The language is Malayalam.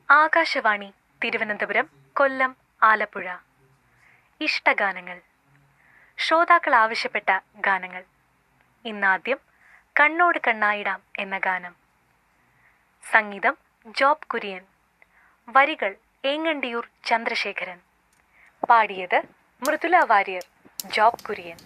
ആകാശവാണി തിരുവനന്തപുരം, കൊല്ലം, ആലപ്പുഴ. ഇഷ്ടഗാനങ്ങൾ. ശ്രോതാക്കൾ ആവശ്യപ്പെട്ട ഗാനങ്ങൾ. ഇന്നാദ്യം കണ്ണോട് കണ്ണായിടാം എന്ന ഗാനം. സംഗീതം ജോബ് കുര്യൻ. വരികൾ ഏങ്ങണ്ടിയൂർ ചന്ദ്രശേഖരൻ. പാടിയത് മൃദുല വാര്യർ, ജോബ് കുര്യൻ.